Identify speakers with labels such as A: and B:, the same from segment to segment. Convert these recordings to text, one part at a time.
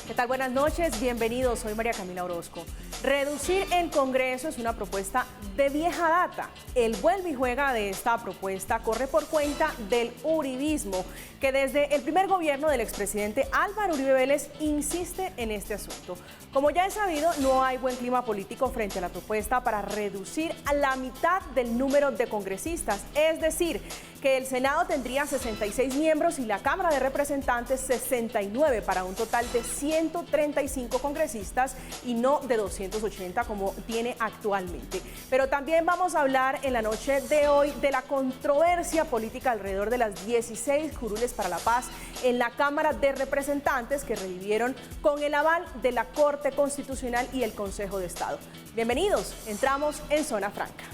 A: ¿Qué tal? Buenas noches, bienvenidos. Soy María Camila Orozco. Reducir el Congreso es una propuesta de vieja data. El vuelve y juega de esta propuesta corre por cuenta del uribismo, que desde el primer gobierno del expresidente Álvaro Uribe Vélez insiste en este asunto. Como ya es sabido, no hay buen clima político frente a la propuesta para reducir a la mitad del número de congresistas, es decir, que el Senado tendría 66 miembros y la Cámara de Representantes 69 para un total de 135 congresistas y no de 280 como tiene actualmente. Pero también vamos a hablar en la noche de hoy de la controversia política alrededor de las 16 curules para la paz en la Cámara de Representantes que revivieron con el aval de la Corte Constitucional y el Consejo de Estado. Bienvenidos, entramos en Zona Franca.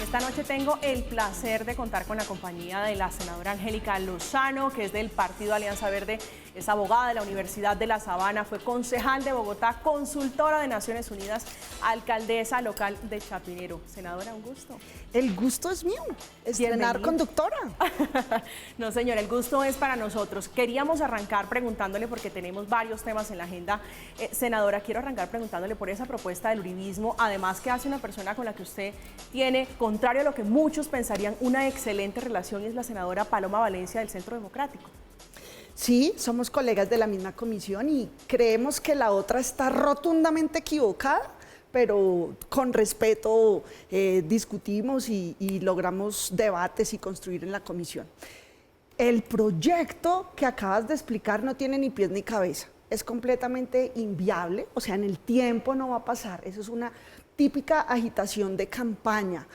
A: Esta noche tengo el placer de contar con la compañía de la senadora Angélica Lozano, que es del Partido Alianza Verde, es abogada de la Universidad de La Sabana, fue concejal de Bogotá, consultora de Naciones Unidas, alcaldesa local de Chapinero. Senadora, un gusto.
B: El gusto es mío, estrenar conductora.
A: No, señora, el gusto es para nosotros. Queríamos arrancar preguntándole, porque tenemos varios temas en la agenda. Senadora, quiero arrancar preguntándole por esa propuesta del uribismo, además que hace una persona con la que usted tiene, contrario a lo que muchos pensarían, una excelente relación, y es la senadora Paloma Valencia del Centro Democrático.
B: Sí, somos colegas de la misma comisión y creemos que la otra está rotundamente equivocada, pero con respeto discutimos y logramos debates y construir en la comisión. El proyecto que acabas de explicar no tiene ni pies ni cabeza, es completamente inviable, o sea, en el tiempo no va a pasar, eso es una típica agitación de campaña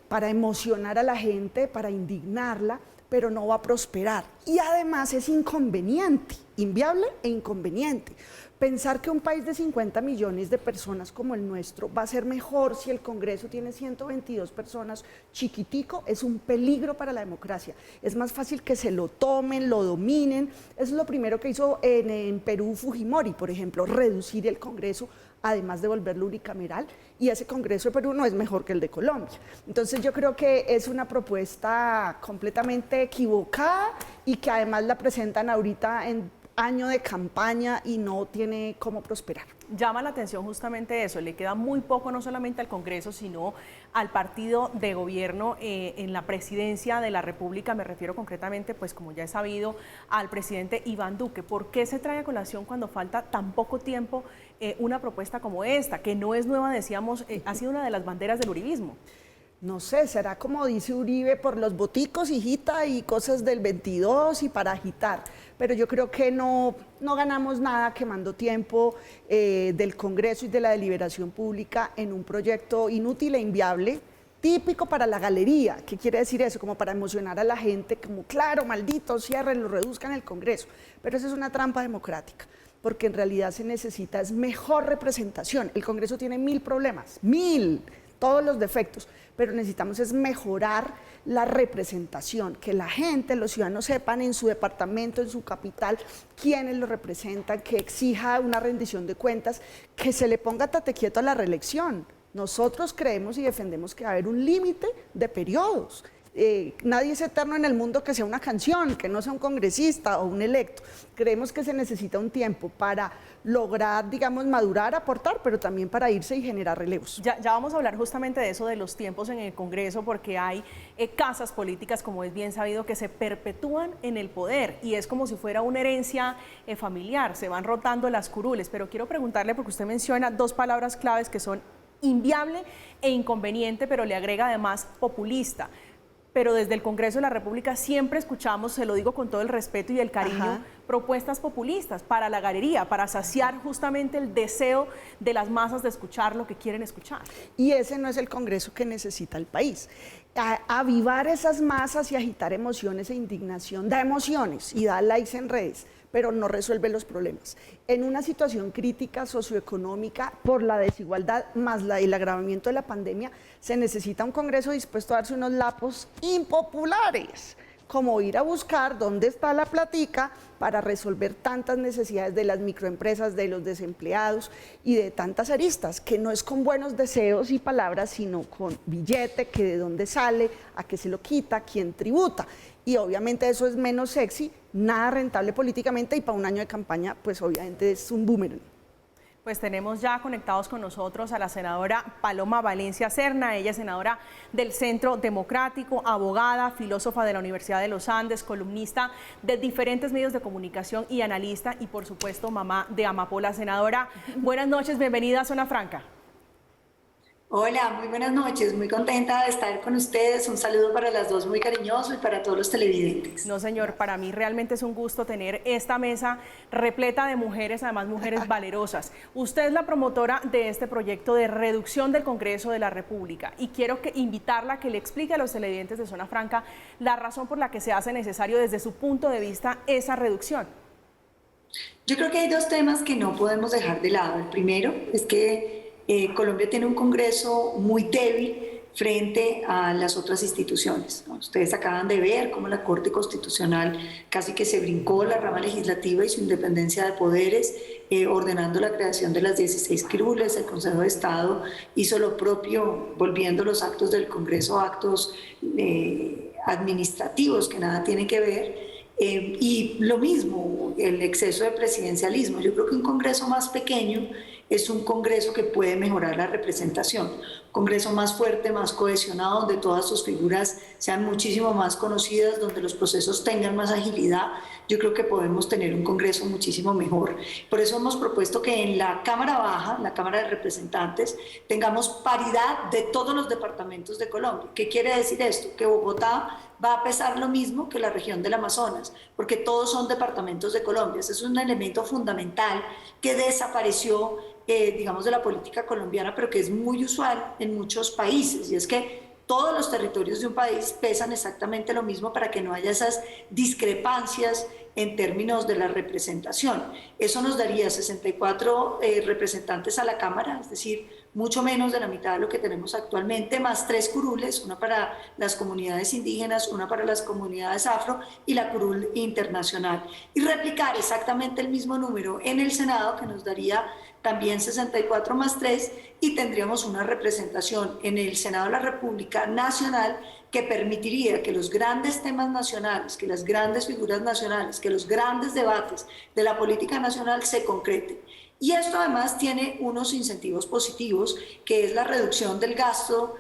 B: para emocionar a la gente, para indignarla, pero no va a prosperar. Y además es inconveniente, inviable e inconveniente. Pensar que un país de 50 millones de personas como el nuestro va a ser mejor si el Congreso tiene 122 personas, chiquitico, es un peligro para la democracia. Es más fácil que se lo tomen, lo dominen. Eso es lo primero que hizo en Perú Fujimori, por ejemplo, reducir el Congreso, además de volverlo unicameral, y ese Congreso de Perú no es mejor que el de Colombia. Entonces yo creo que es una propuesta completamente equivocada y que además la presentan ahorita en año de campaña y no tiene cómo prosperar.
A: Llama la atención justamente eso, le queda muy poco no solamente al Congreso, sino al partido de gobierno en la presidencia de la República, me refiero concretamente, pues como ya he sabido, al presidente Iván Duque. ¿Por qué se trae a colación cuando falta tan poco tiempo una propuesta como esta, que no es nueva, decíamos, ha sido una de las banderas del uribismo?
B: No sé, será como dice Uribe, por los boticos, hijita, y cosas del 22 y para agitar. Pero yo creo que no ganamos nada quemando tiempo del Congreso y de la deliberación pública en un proyecto inútil e inviable, típico para la galería. ¿Qué quiere decir eso? Como para emocionar a la gente, como claro, maldito, cierren, lo reduzcan el Congreso. Pero eso es una trampa democrática, porque en realidad se necesita es mejor representación. El Congreso tiene 1000 problemas, 1000, todos los defectos, pero necesitamos es mejorar la representación, que la gente, los ciudadanos sepan en su departamento, en su capital, quiénes lo representan, que exija una rendición de cuentas, que se le ponga tate quieto a la reelección. Nosotros creemos y defendemos que va a haber un límite de periodos. Nadie es eterno en el mundo que sea una canción, que no sea un congresista o un electo. Creemos que se necesita un tiempo para lograr, digamos, madurar, aportar, pero también para irse y generar relevos.
A: Ya vamos a hablar justamente de eso, de los tiempos en el Congreso, porque hay casas políticas, como es bien sabido, que se perpetúan en el poder y es como si fuera una herencia familiar, se van rotando las curules. Pero quiero preguntarle, porque usted menciona dos palabras claves que son inviable e inconveniente, pero le agrega además populista. Pero desde el Congreso de la República siempre escuchamos, se lo digo con todo el respeto y el cariño, propuestas populistas para la galería, para saciar justamente el deseo de las masas de escuchar lo que quieren escuchar.
B: Y ese no es el Congreso que necesita el país. Avivar esas masas y agitar emociones e indignación da emociones y da likes en redes, pero no resuelve los problemas. En una situación crítica socioeconómica por la desigualdad más el agravamiento de la pandemia, se necesita un Congreso dispuesto a darse unos lapos impopulares, como ir a buscar dónde está la platica para resolver tantas necesidades de las microempresas, de los desempleados y de tantas aristas, que no es con buenos deseos y palabras, sino con billete, que de dónde sale, a qué se lo quita, quién tributa. Y obviamente eso es menos sexy, nada rentable políticamente, y para un año de campaña, pues obviamente es un boomerang.
A: Pues tenemos ya conectados con nosotros a la senadora Paloma Valencia Serna. Ella es senadora del Centro Democrático, abogada, filósofa de la Universidad de los Andes, columnista de diferentes medios de comunicación y analista, y por supuesto mamá de Amapola. Senadora, buenas noches, bienvenida a Zona Franca.
C: Hola, muy buenas noches, muy contenta de estar con ustedes. Un saludo para las dos muy cariñoso y para todos los televidentes.
A: No, señor, para mí realmente es un gusto tener esta mesa repleta de mujeres, además mujeres valerosas. Usted es la promotora de este proyecto de reducción del Congreso de la República, y quiero invitarla a que le explique a los televidentes de Zona Franca la razón por la que se hace necesario desde su punto de vista esa reducción.
C: Yo creo que hay dos temas que no podemos dejar de lado. El primero es que Colombia tiene un Congreso muy débil frente a las otras instituciones, ¿no? Ustedes acaban de ver cómo la Corte Constitucional casi que se brincó la rama legislativa y su independencia de poderes, ordenando la creación de las 16 curules. El Consejo de Estado hizo lo propio, volviendo los actos del Congreso actos administrativos que nada tienen que ver. Y lo mismo, el exceso de presidencialismo. Yo creo que un Congreso más pequeño es un Congreso que puede mejorar la representación, un Congreso más fuerte, más cohesionado, donde todas sus figuras sean muchísimo más conocidas, donde los procesos tengan más agilidad. Yo creo que podemos tener un Congreso muchísimo mejor. Por eso hemos propuesto que en la Cámara Baja, en la Cámara de Representantes, tengamos paridad de todos los departamentos de Colombia. ¿Qué quiere decir esto? Que Bogotá va a pesar lo mismo que la región del Amazonas, porque todos son departamentos de Colombia. Ese es un elemento fundamental que desapareció, digamos, de la política colombiana, pero que es muy usual en muchos países, y es que todos los territorios de un país pesan exactamente lo mismo para que no haya esas discrepancias en términos de la representación. Eso nos daría 64 representantes a la Cámara, es decir, mucho menos de la mitad de lo que tenemos actualmente, más 3 curules, una para las comunidades indígenas, una para las comunidades afro y la curul internacional. Y replicar exactamente el mismo número en el Senado, que nos daría también 64 más 3, y tendríamos una representación en el Senado de la República Nacional que permitiría que los grandes temas nacionales, que las grandes figuras nacionales, que los grandes debates de la política nacional se concreten. Y esto además tiene unos incentivos positivos, que es la reducción del gasto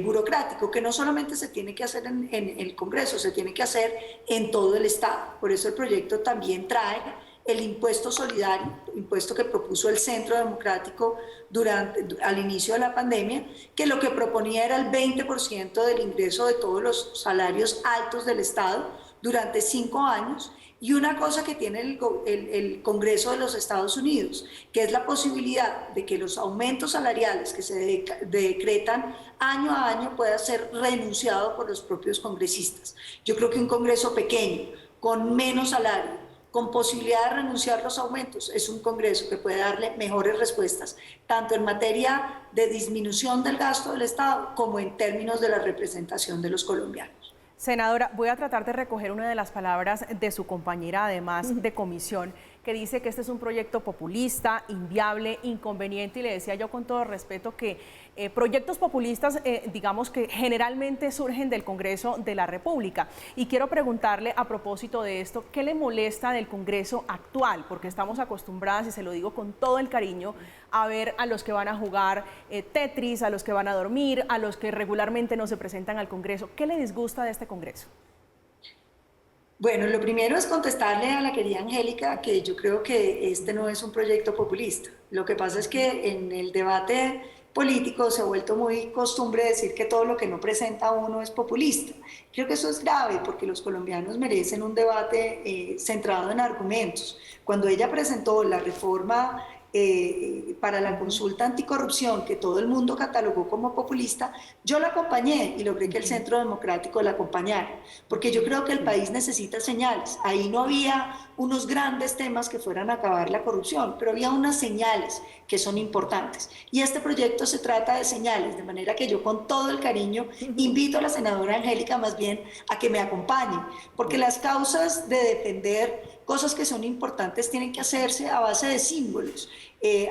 C: burocrático, que no solamente se tiene que hacer en el Congreso, se tiene que hacer en todo el Estado. Por eso el proyecto también trae el impuesto solidario, impuesto que propuso el Centro Democrático al inicio de la pandemia, que lo que proponía era el 20% del ingreso de todos los salarios altos del Estado durante 5 años, y una cosa que tiene el Congreso de los Estados Unidos, que es la posibilidad de que los aumentos salariales que se decretan año a año pueda ser renunciado por los propios congresistas. Yo creo que un Congreso pequeño, con menos salario, con posibilidad de renunciar los aumentos, es un Congreso que puede darle mejores respuestas, tanto en materia de disminución del gasto del Estado como en términos de la representación de los colombianos.
A: Senadora, voy a tratar de recoger una de las palabras de su compañera, además de comisión, que dice que este es un proyecto populista, inviable, inconveniente, y le decía yo con todo respeto que proyectos populistas, digamos que generalmente surgen del Congreso de la República. Y quiero preguntarle a propósito de esto, ¿qué le molesta del Congreso actual? Porque estamos acostumbradas, y se lo digo con todo el cariño, a ver a los que van a jugar Tetris, a los que van a dormir, a los que regularmente no se presentan al Congreso. ¿Qué le disgusta de este Congreso?
C: Bueno, lo primero es contestarle a la querida Angélica que yo creo que este no es un proyecto populista. Lo que pasa es que en el debate político se ha vuelto muy costumbre decir que todo lo que no presenta uno es populista. Creo que eso es grave, porque los colombianos merecen un debate centrado en argumentos. Cuando ella presentó la reforma para la consulta anticorrupción, que todo el mundo catalogó como populista, yo la acompañé y logré que el Centro Democrático la acompañara, porque yo creo que el país necesita señales. Ahí no había unos grandes temas que fueran a acabar la corrupción, pero había unas señales que son importantes. Y este proyecto se trata de señales, de manera que yo con todo el cariño invito a la senadora Angélica más bien a que me acompañe, porque las causas de defender cosas que son importantes tienen que hacerse a base de símbolos.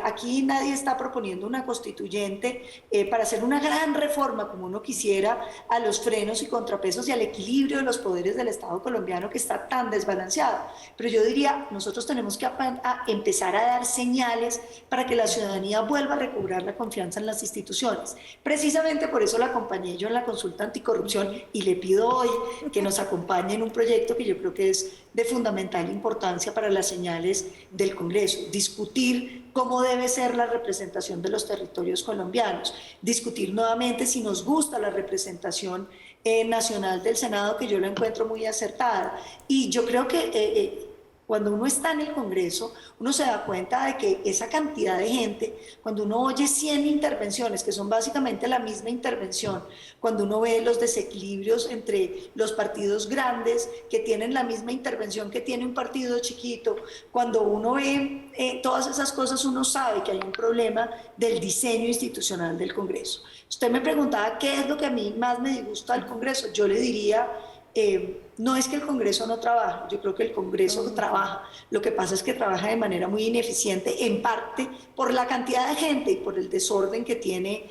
C: Aquí nadie está proponiendo una constituyente para hacer una gran reforma como uno quisiera a los frenos y contrapesos y al equilibrio de los poderes del Estado colombiano que está tan desbalanceado. Pero yo diría, nosotros tenemos que empezar a dar señales para que la ciudadanía vuelva a recobrar la confianza en las instituciones. Precisamente por eso la acompañé yo en la consulta anticorrupción y le pido hoy que nos acompañe en un proyecto que yo creo que es de fundamental importancia para las señales del Congreso. Discutir cómo debe ser la representación de los territorios colombianos, discutir nuevamente si nos gusta la representación nacional del Senado, que yo la encuentro muy acertada. Y yo creo que cuando uno está en el Congreso, uno se da cuenta de que esa cantidad de gente, cuando uno oye 100 intervenciones, que son básicamente la misma intervención, cuando uno ve los desequilibrios entre los partidos grandes, que tienen la misma intervención que tiene un partido chiquito, cuando uno ve todas esas cosas, uno sabe que hay un problema del diseño institucional del Congreso. Usted me preguntaba qué es lo que a mí más me disgusta del Congreso. Yo le diría... no es que el Congreso no trabaje, yo creo que el Congreso trabaja, lo que pasa es que trabaja de manera muy ineficiente, en parte por la cantidad de gente y por el desorden que tiene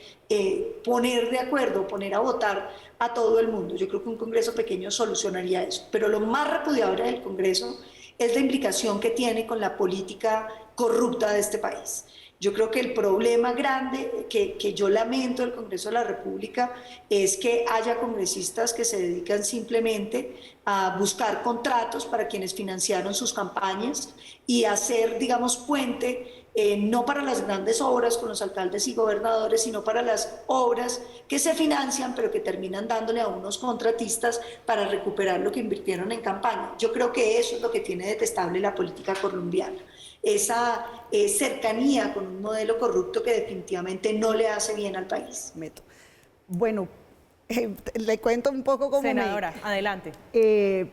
C: poner de acuerdo, poner a votar a todo el mundo. Yo creo que un Congreso pequeño solucionaría eso, pero lo más repudiable del Congreso es la implicación que tiene con la política corrupta de este país. Yo creo que el problema grande que yo lamento del Congreso de la República es que haya congresistas que se dedican simplemente a buscar contratos para quienes financiaron sus campañas y hacer, digamos, puente, no para las grandes obras con los alcaldes y gobernadores, sino para las obras que se financian, pero que terminan dándole a unos contratistas para recuperar lo que invirtieron en campaña. Yo creo que eso es lo que tiene detestable la política colombiana. Esa cercanía con un modelo corrupto que definitivamente no le hace bien al país.
B: Bueno, le cuento un poco cómo
A: Senadora, adelante.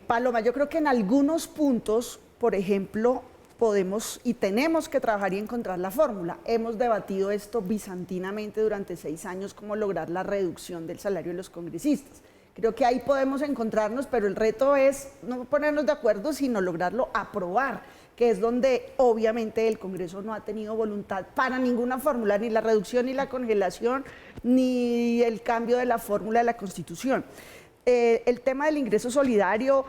B: Paloma, yo creo que en algunos puntos, por ejemplo, podemos y tenemos que trabajar y encontrar la fórmula. Hemos debatido esto bizantinamente durante 6 años, cómo lograr la reducción del salario de los congresistas. Creo que ahí podemos encontrarnos, pero el reto es no ponernos de acuerdo, sino lograrlo aprobar, que es donde obviamente el Congreso no ha tenido voluntad para ninguna fórmula, ni la reducción, ni la congelación, ni el cambio de la fórmula de la Constitución. El tema del ingreso solidario,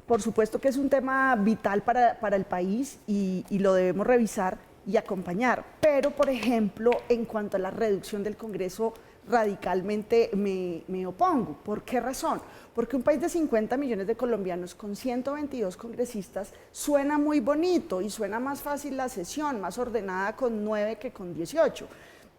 B: por supuesto que es un tema vital para el país y lo debemos revisar y acompañar, pero por ejemplo, en cuanto a la reducción del Congreso, radicalmente me opongo. ¿Por qué razón? Porque un país de 50 millones de colombianos con 122 congresistas suena muy bonito y suena más fácil la sesión, más ordenada con 9 que con 18,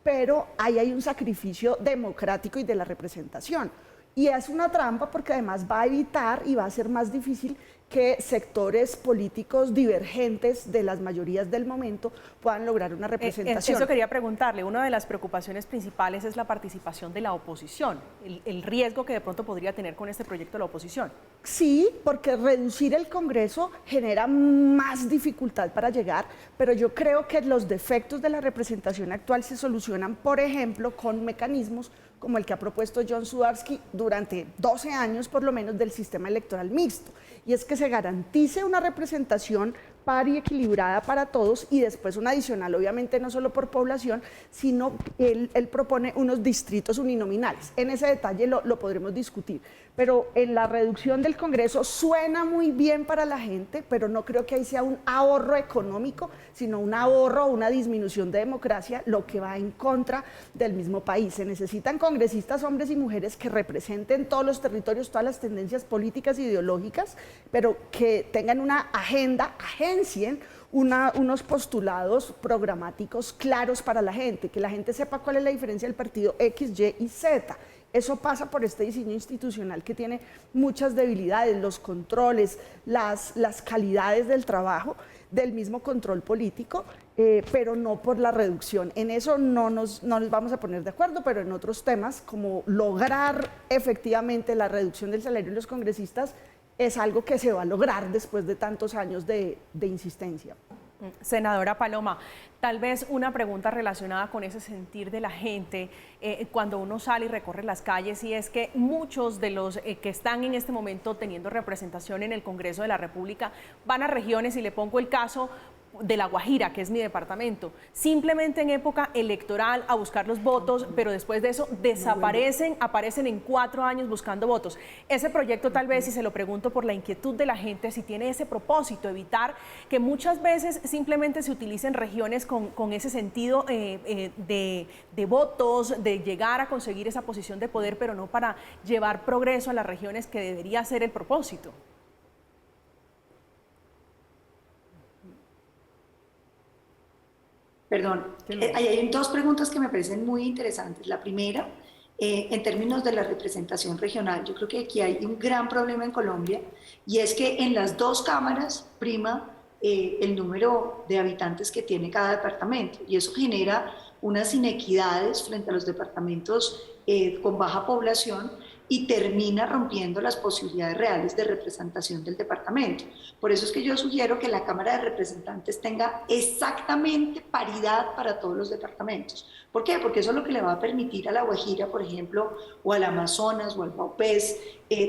B: pero ahí hay un sacrificio democrático y de la representación. Y es una trampa porque además va a evitar y va a ser más difícil que sectores políticos divergentes de las mayorías del momento puedan lograr una representación.
A: Eso quería preguntarle, una de las preocupaciones principales es la participación de la oposición, el riesgo que de pronto podría tener con este proyecto la oposición.
B: Sí, porque reducir el Congreso genera más dificultad para llegar, pero yo creo que los defectos de la representación actual se solucionan, por ejemplo, con mecanismos como el que ha propuesto John Sudarsky durante 12 años, por lo menos, del sistema electoral mixto, y es que se garantice una representación par y equilibrada para todos y después un adicional, obviamente no solo por población, sino él propone unos distritos uninominales. En ese detalle lo podremos discutir, pero en la reducción del Congreso suena muy bien para la gente, pero no creo que ahí sea un ahorro económico, sino un ahorro o una disminución de democracia, lo que va en contra del mismo país. Se necesitan congresistas, hombres y mujeres, que representen todos los territorios, todas las tendencias políticas e ideológicas, pero que tengan una agenda, agencien unos postulados programáticos claros para la gente, que la gente sepa cuál es la diferencia del partido X, Y y Z. Eso pasa por este diseño institucional que tiene muchas debilidades, los controles, las calidades del trabajo, del mismo control político, pero no por la reducción. En eso no nos vamos a poner de acuerdo, pero en otros temas, como lograr efectivamente la reducción del salario de los congresistas, es algo que se va a lograr después de tantos años de insistencia.
A: Senadora Paloma, tal vez una pregunta relacionada con ese sentir de la gente cuando uno sale y recorre las calles, y es que muchos de los que están en este momento teniendo representación en el Congreso de la República van a regiones, y le pongo el caso de La Guajira, que es mi departamento, simplemente en época electoral a buscar los votos, pero después de eso desaparecen, aparecen en 4 años buscando votos. Ese proyecto, tal vez, y se lo pregunto por la inquietud de la gente, si tiene ese propósito, evitar que muchas veces simplemente se utilicen regiones con ese sentido de votos, de llegar a conseguir esa posición de poder, pero no para llevar progreso a las regiones, que debería ser el propósito.
C: Perdón, hay 2 preguntas que me parecen muy interesantes. La primera, en términos de la representación regional, yo creo que aquí hay un gran problema en Colombia, y es que en las 2 cámaras prima el número de habitantes que tiene cada departamento, y eso genera unas inequidades frente a los departamentos con baja población, y termina rompiendo las posibilidades reales de representación del departamento. Por eso es que yo sugiero que la Cámara de Representantes tenga exactamente paridad para todos los departamentos. ¿Por qué? Porque eso es lo que le va a permitir a La Guajira, por ejemplo, o al Amazonas o al Vaupés,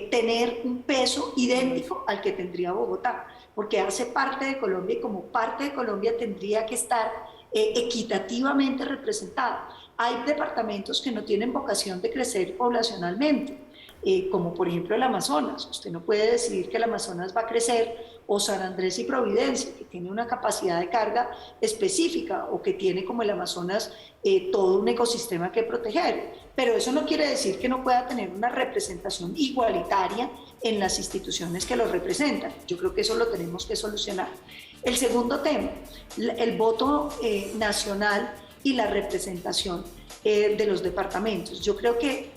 C: tener un peso idéntico al que tendría Bogotá, porque hace parte de Colombia, y como parte de Colombia tendría que estar equitativamente representada. Hay departamentos que no tienen vocación de crecer poblacionalmente, como por ejemplo el Amazonas. Usted no puede decidir que el Amazonas va a crecer, o San Andrés y Providencia, que tiene una capacidad de carga específica, o que tiene, como el Amazonas, todo un ecosistema que proteger. Pero eso no quiere decir que no pueda tener una representación igualitaria en las instituciones que lo representan. Yo creo que eso lo tenemos que solucionar. El segundo tema, el voto nacional y la representación de los departamentos. Yo creo que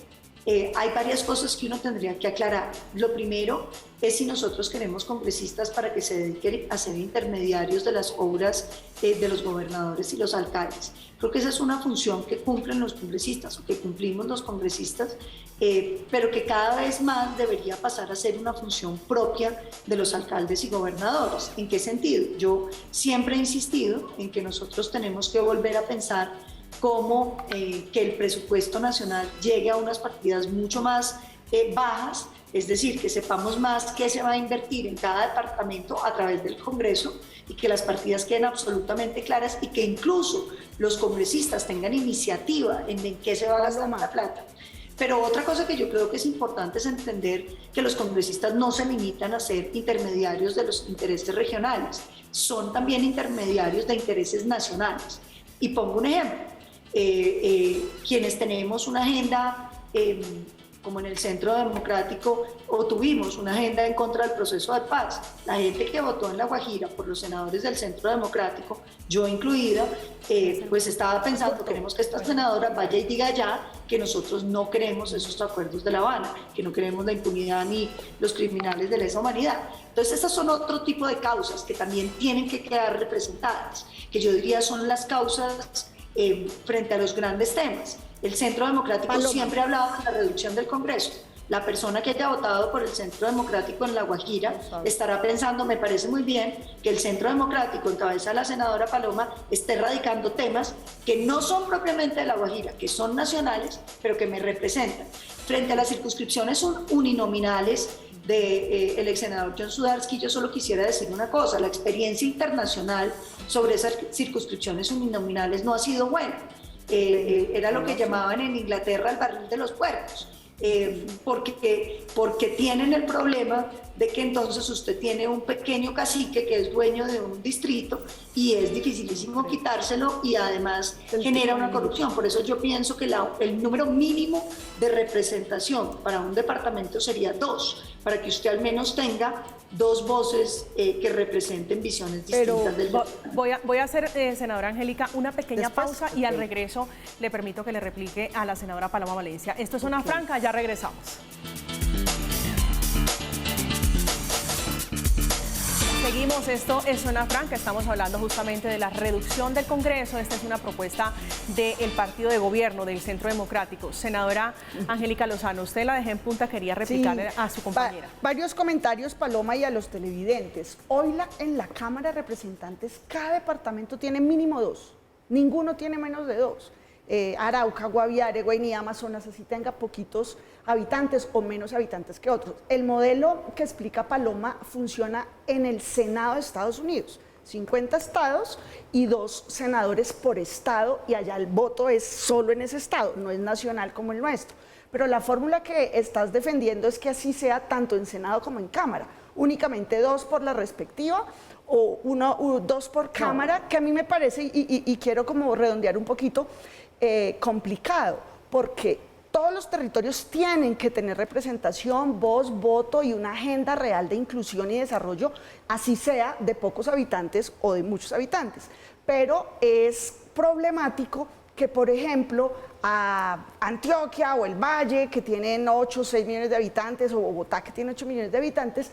C: hay varias cosas que uno tendría que aclarar. Lo primero es si nosotros queremos congresistas para que se dediquen a ser intermediarios de las obras de los gobernadores y los alcaldes. Creo que esa es una función que cumplen los congresistas, o que cumplimos los congresistas, pero que cada vez más debería pasar a ser una función propia de los alcaldes y gobernadores. ¿En qué sentido? Yo siempre he insistido en que nosotros tenemos que volver a pensar cómo que el presupuesto nacional llegue a unas partidas mucho más bajas, es decir, que sepamos más qué se va a invertir en cada departamento a través del Congreso, y que las partidas queden absolutamente claras, y que incluso los congresistas tengan iniciativa en qué se va a gastar la plata. Pero otra cosa que yo creo que es importante es entender que los congresistas no se limitan a ser intermediarios de los intereses regionales, son también intermediarios de intereses nacionales. Y pongo un ejemplo, quienes tenemos una agenda como en el Centro Democrático, o tuvimos una agenda en contra del proceso de paz. La gente que votó en La Guajira por los senadores del Centro Democrático, yo incluida, pues estaba pensando, queremos que esta senadora vaya y diga ya que nosotros no queremos esos acuerdos de La Habana, que no queremos la impunidad ni los criminales de lesa humanidad. Entonces, estas son otro tipo de causas que también tienen que quedar representadas, que yo diría son las causas frente a los grandes temas. El Centro Democrático siempre ha hablado de la reducción del Congreso. La persona que haya votado por el Centro Democrático en La Guajira estará pensando, me parece muy bien que el Centro Democrático, en cabeza de la senadora Paloma, esté radicando temas que no son propiamente de La Guajira, que son nacionales, pero que me representan. Frente a las circunscripciones uninominales del ex senador John Sudarsky, yo solo quisiera decir una cosa: la experiencia internacional sobre esas circunscripciones uninominales no ha sido buena. Era lo que llamaban en Inglaterra el barril de los puercos, porque tienen el problema de que entonces usted tiene un pequeño cacique que es dueño de un distrito y es dificilísimo quitárselo, y además genera una corrupción. Por eso yo pienso que el número mínimo de representación para un departamento sería 2, para que usted al menos tenga 2 voces que representen visiones distintas del departamento.
A: Voy a hacer, senadora Angélica, una pequeña pausa, y al regreso le permito que le replique a la senadora Paloma Valencia. Esto es Zona Franca, ya regresamos. Seguimos, esto es Zona Franca, estamos hablando justamente de la reducción del Congreso. Esta es una propuesta del partido de gobierno, del Centro Democrático. Senadora Angélica Lozano, usted la dejé en punta, quería replicarle a su compañera.
B: Varios comentarios, Paloma, y a los televidentes. Hoy en la Cámara de Representantes, cada departamento tiene mínimo 2, ninguno tiene menos de 2. Arauca, Guaviare, Guainía, Amazonas, así tenga poquitos habitantes o menos habitantes que otros. El modelo que explica Paloma funciona en el Senado de Estados Unidos. 50 estados y 2 senadores por estado, y allá el voto es solo en ese estado, no es nacional como el nuestro. Pero la fórmula que estás defendiendo es que así sea tanto en Senado como en Cámara, únicamente 2 por la respectiva o 2 por Cámara, que a mí me parece, y quiero como redondear un poquito, complicado, porque todos los territorios tienen que tener representación, voz, voto y una agenda real de inclusión y desarrollo, así sea de pocos habitantes o de muchos habitantes. Pero es problemático que, por ejemplo, a Antioquia o el Valle, que tienen 8 o 6 millones de habitantes, o Bogotá, que tiene 8 millones de habitantes,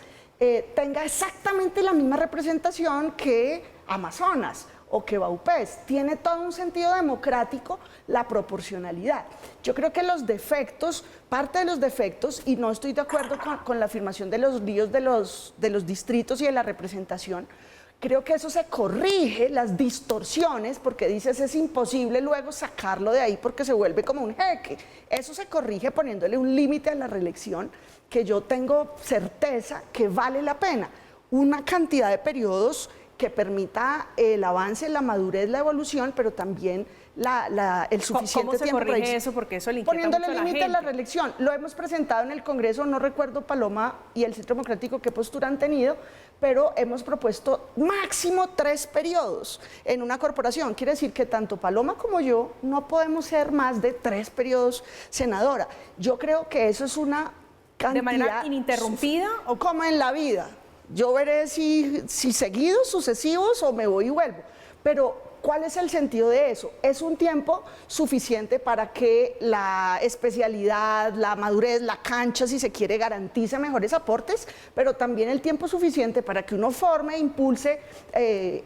B: tenga exactamente la misma representación que Amazonas o que Vaupés. Tiene todo un sentido democrático la proporcionalidad. Yo creo que los defectos, parte de los defectos, y no estoy de acuerdo con la afirmación de los líos de los distritos y de la representación, creo que eso se corrige, las distorsiones, porque dices es imposible luego sacarlo de ahí porque se vuelve como un jeque. Eso se corrige poniéndole un límite a la reelección, que yo tengo certeza que vale la pena. Una cantidad de periodos que permita el avance, la madurez, la evolución, pero también el suficiente tiempo.
A: ¿Cómo se corrige eso? Porque eso le inquieta
B: poniéndole
A: mucho a la
B: límite a la
A: gente.
B: reelección. Lo hemos presentado en el Congreso, no recuerdo Paloma y el Centro Democrático qué postura han tenido, pero hemos propuesto máximo 3 periodos en una corporación. Quiere decir que tanto Paloma como yo no podemos ser más de 3 periodos senadora. Yo creo que eso es una cantidad...
A: ¿De manera ininterrumpida?
B: O como en la vida. Yo veré si seguidos, sucesivos, o me voy y vuelvo. Pero, ¿cuál es el sentido de eso? Es un tiempo suficiente para que la especialidad, la madurez, la cancha, si se quiere, garantice mejores aportes, pero también el tiempo suficiente para que uno forme e impulse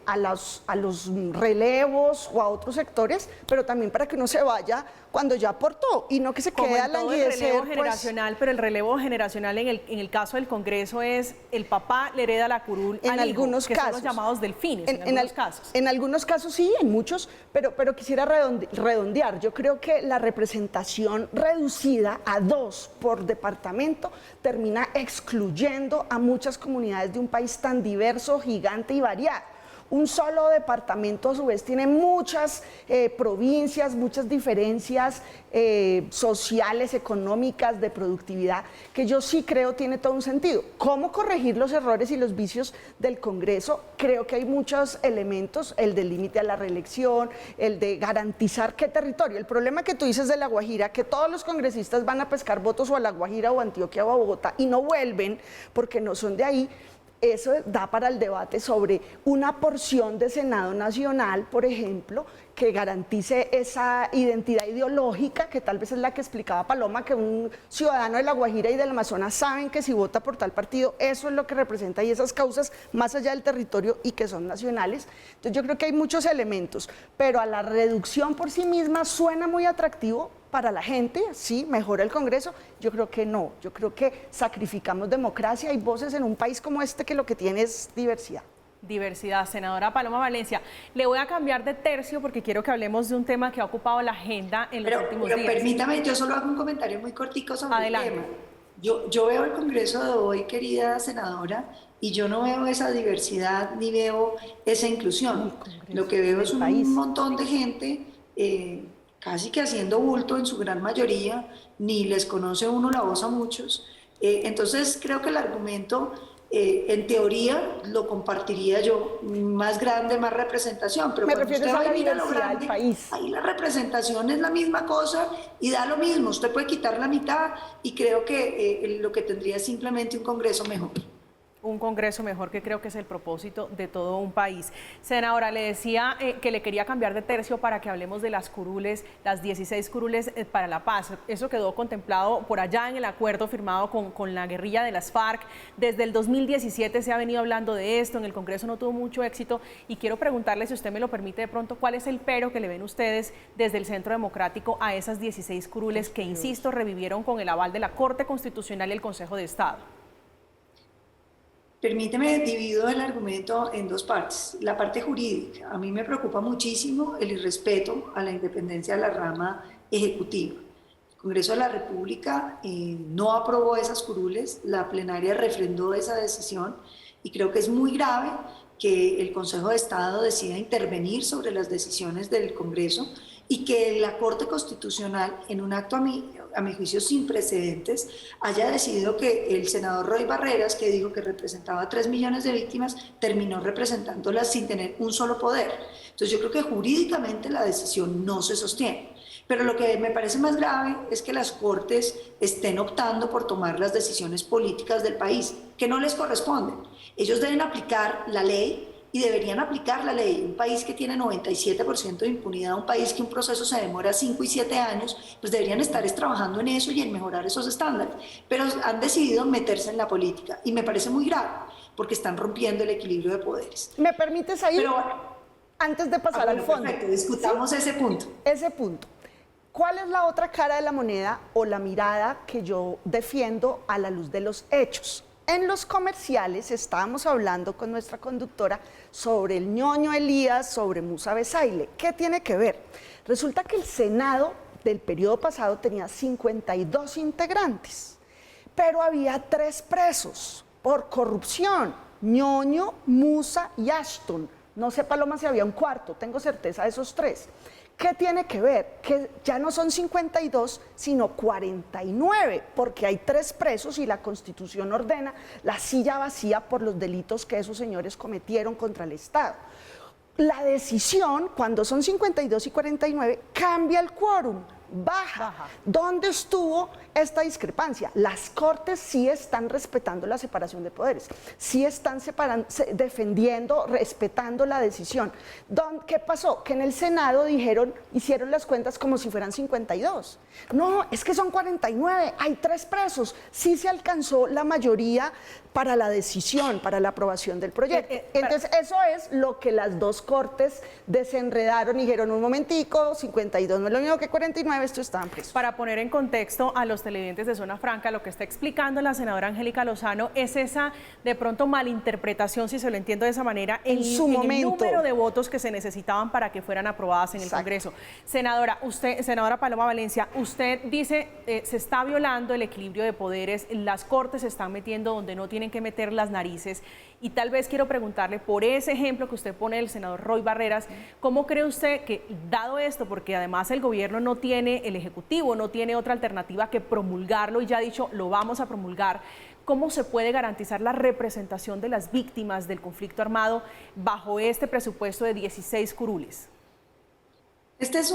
B: a los relevos o a otros sectores, pero también para que uno se vaya cuando ya aportó y no que se quede a languidecer.
A: El relevo generacional, pero el relevo generacional en el caso del Congreso es el papá le hereda la curul
B: en
A: al
B: algunos
A: hijo, que
B: casos,
A: son los llamados delfines, en algunos casos.
B: En algunos casos sí, en muchos, pero quisiera redondear. Yo creo que la representación reducida a 2 por departamento termina excluyendo a muchas comunidades de un país tan diverso, gigante y variado. Un solo departamento a su vez tiene muchas provincias, muchas diferencias sociales, económicas, de productividad, que yo sí creo tiene todo un sentido. ¿Cómo corregir los errores y los vicios del Congreso? Creo que hay muchos elementos, el del límite a la reelección, el de garantizar qué territorio. El problema que tú dices de La Guajira, que todos los congresistas van a pescar votos o a La Guajira o a Antioquia o a Bogotá y no vuelven porque no son de ahí. Eso da para el debate sobre una porción de Senado Nacional, por ejemplo, que garantice esa identidad ideológica, que tal vez es la que explicaba Paloma, que un ciudadano de La Guajira y del Amazonas saben que si vota por tal partido, eso es lo que representa, y esas causas más allá del territorio y que son nacionales. Entonces yo creo que hay muchos elementos, pero a la reducción por sí misma suena muy atractivo para la gente, sí, mejora el Congreso. Yo creo que no, yo creo que sacrificamos democracia y voces en un país como este que lo que tiene es diversidad.
A: Diversidad. Senadora Paloma Valencia, le voy a cambiar de tercio porque quiero que hablemos de un tema que ha ocupado la agenda en los últimos días.
C: Permítame, yo solo hago un comentario muy cortico sobre
A: Adelante.
C: el tema. Yo veo el Congreso de hoy, querida senadora, y yo no veo esa diversidad ni veo esa inclusión. Lo que veo es un montón de gente casi que haciendo bulto en su gran mayoría, ni les conoce uno la voz a muchos. Entonces creo que el argumento, en teoría, lo compartiría yo, más grande, más representación, pero cuando usted va y mira lo grande, ahí la representación es la misma cosa y da lo mismo, usted puede quitar la mitad y creo que lo que tendría es simplemente un Congreso mejor.
A: Un Congreso mejor, que creo que es el propósito de todo un país. Senadora, le decía que le quería cambiar de tercio para que hablemos de las curules, las 16 curules para la paz. Eso quedó contemplado por allá en el acuerdo firmado con la guerrilla de las FARC. Desde el 2017 se ha venido hablando de esto, en el Congreso no tuvo mucho éxito y quiero preguntarle, si usted me lo permite de pronto, ¿cuál es el pero que le ven ustedes desde el Centro Democrático a esas 16 curules que, insisto, revivieron con el aval de la Corte Constitucional y el Consejo de Estado?
C: Permíteme, divido el argumento en dos partes. La parte jurídica. A mí me preocupa muchísimo el irrespeto a la independencia de la rama ejecutiva. El Congreso de la República no aprobó esas curules, la plenaria refrendó esa decisión y creo que es muy grave que el Consejo de Estado decida intervenir sobre las decisiones del Congreso y que la Corte Constitucional, en un acto a mi juicio sin precedentes, haya decidido que el senador Roy Barreras, que dijo que representaba a 3 millones de víctimas, terminó representándolas sin tener un solo poder. Entonces yo creo que jurídicamente la decisión no se sostiene. Pero lo que me parece más grave es que las Cortes estén optando por tomar las decisiones políticas del país, que no les corresponden. Ellos deben aplicar la ley y deberían aplicar la ley. Un país que tiene 97% de impunidad, un país que un proceso se demora 5 y 7 años, pues deberían estar trabajando en eso y en mejorar esos estándares. Pero han decidido meterse en la política y me parece muy grave porque están rompiendo el equilibrio de poderes.
B: ¿Me permites ahí, antes de pasar al fondo?
C: Perfecto, discutamos ese punto.
B: Ese punto. ¿Cuál es la otra cara de la moneda o la mirada que yo defiendo a la luz de los hechos? En los comerciales estábamos hablando con nuestra conductora sobre el ñoño Elías, sobre Musa Besaile. ¿Qué tiene que ver? Resulta que el Senado del periodo pasado tenía 52 integrantes, pero había 3 presos por corrupción: ñoño, Musa y Ashton. No sé, Paloma, si había un cuarto, tengo certeza de esos 3. ¿Qué tiene que ver? Que ya no son 52, sino 49, porque hay 3 presos y la Constitución ordena la silla vacía por los delitos que esos señores cometieron contra el Estado. La decisión, cuando son 52 y 49, cambia el quórum, baja. ¿Dónde estuvo esta discrepancia? Las Cortes sí están respetando la separación de poderes, sí están defendiendo, respetando la decisión. ¿Qué pasó? Que en el Senado hicieron las cuentas como si fueran 52. No, es que son 49, hay 3 presos. Sí se alcanzó la mayoría para la decisión, para la aprobación del proyecto. Entonces, eso es lo que las 2 Cortes desenredaron y dijeron: un momentico, 52 no es lo mismo que 49, esto está amplio.
A: Para poner en contexto a los televidentes de Zona Franca, lo que está explicando la senadora Angélica Lozano es esa, de pronto, malinterpretación, si se lo entiendo de esa manera, en el número de votos que se necesitaban para que fueran aprobadas en el Congreso. Senadora, senadora Paloma Valencia, usted dice se está violando el equilibrio de poderes, las Cortes se están metiendo donde no tienen que meter las narices, y tal vez quiero preguntarle por ese ejemplo que usted pone del senador Roy Barreras, ¿cómo cree usted que, dado esto, porque además el gobierno no tiene, el Ejecutivo no tiene otra alternativa que promulgarlo y ya ha dicho lo vamos a promulgar, cómo se puede garantizar la representación de las víctimas del conflicto armado bajo este presupuesto de 16 curules?
C: Este es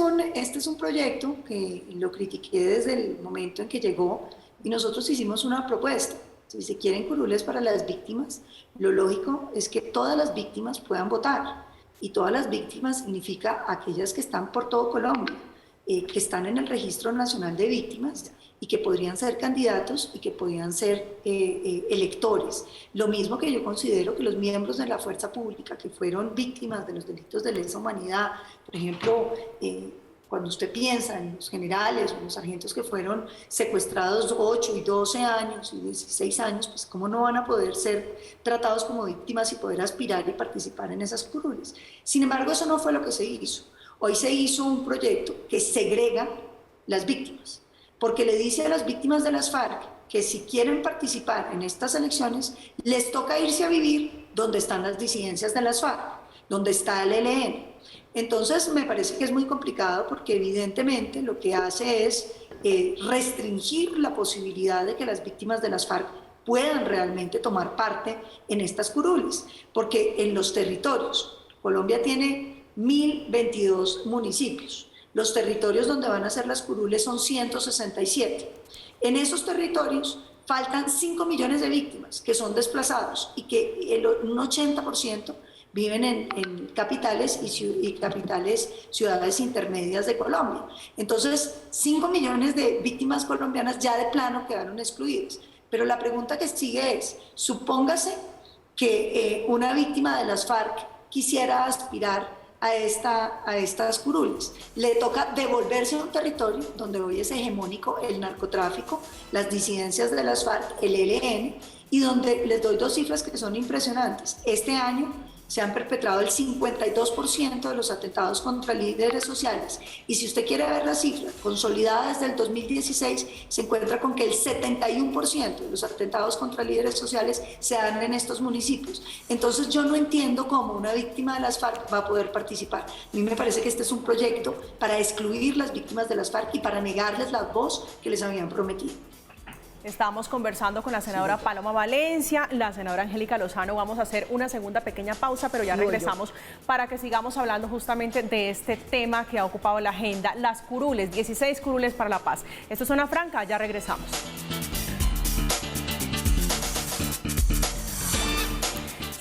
C: un proyecto que lo critiqué desde el momento en que llegó y nosotros hicimos una propuesta. Si se quieren curules para las víctimas, lo lógico es que todas las víctimas puedan votar. Y todas las víctimas significa aquellas que están por todo Colombia, que están en el Registro Nacional de Víctimas y que podrían ser candidatos y que podrían ser electores. Lo mismo que yo considero que los miembros de la fuerza pública que fueron víctimas de los delitos de lesa humanidad, por ejemplo, cuando usted piensa en los generales o los sargentos que fueron secuestrados 8 y 12 años y 16 años, pues cómo no van a poder ser tratados como víctimas y poder aspirar y participar en esas curules. Sin embargo, eso no fue lo que se hizo. Hoy se hizo un proyecto que segrega las víctimas, porque le dice a las víctimas de las FARC que si quieren participar en estas elecciones, les toca irse a vivir donde están las disidencias de las FARC, donde está el ELN. Entonces me parece que es muy complicado porque evidentemente lo que hace es restringir la posibilidad de que las víctimas de las FARC puedan realmente tomar parte en estas curules, porque en los territorios, Colombia tiene 1022 municipios, los territorios donde van a ser las curules son 167. En esos territorios faltan 5 millones de víctimas que son desplazados y que un 80% viven en capitales y capitales, ciudades intermedias de Colombia. Entonces, 5 millones de víctimas colombianas ya de plano quedaron excluidas. Pero la pregunta que sigue es, supóngase que una víctima de las FARC quisiera aspirar a estas curules. Le toca devolverse a un territorio donde hoy es hegemónico el narcotráfico, las disidencias de las FARC, el ELN, y donde les doy 2 cifras que son impresionantes. Este año se han perpetrado el 52% de los atentados contra líderes sociales. Y si usted quiere ver la cifra consolidada desde el 2016, se encuentra con que el 71% de los atentados contra líderes sociales se dan en estos municipios. Entonces yo no entiendo cómo una víctima de las FARC va a poder participar. A mí me parece que este es un proyecto para excluir las víctimas de las FARC y para negarles la voz que les habían prometido.
A: Estamos conversando con la senadora Paloma Valencia, la senadora Angélica Lozano. Vamos a hacer una segunda pequeña pausa, pero ya regresamos para que sigamos hablando justamente de este tema que ha ocupado la agenda, las curules, 16 curules para la paz. Esto es Zona Franca, ya regresamos.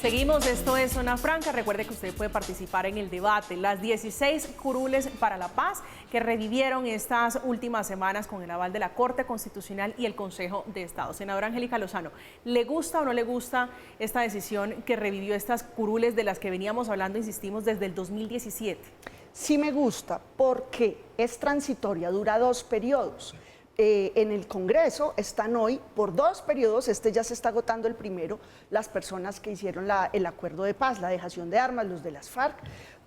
A: Seguimos, esto es Zona Franca. Recuerde que usted puede participar en el debate. Las 16 curules para la paz que revivieron estas últimas semanas con el aval de la Corte Constitucional y el Consejo de Estado. Senadora Angélica Lozano, ¿le gusta o no le gusta esta decisión que revivió estas curules de las que veníamos hablando, insistimos, desde el 2017?
B: Sí me gusta porque es transitoria, dura 2 periodos. En el Congreso están hoy por 2 periodos, ya se está agotando el primero, las personas que hicieron el acuerdo de paz, la dejación de armas, los de las FARC,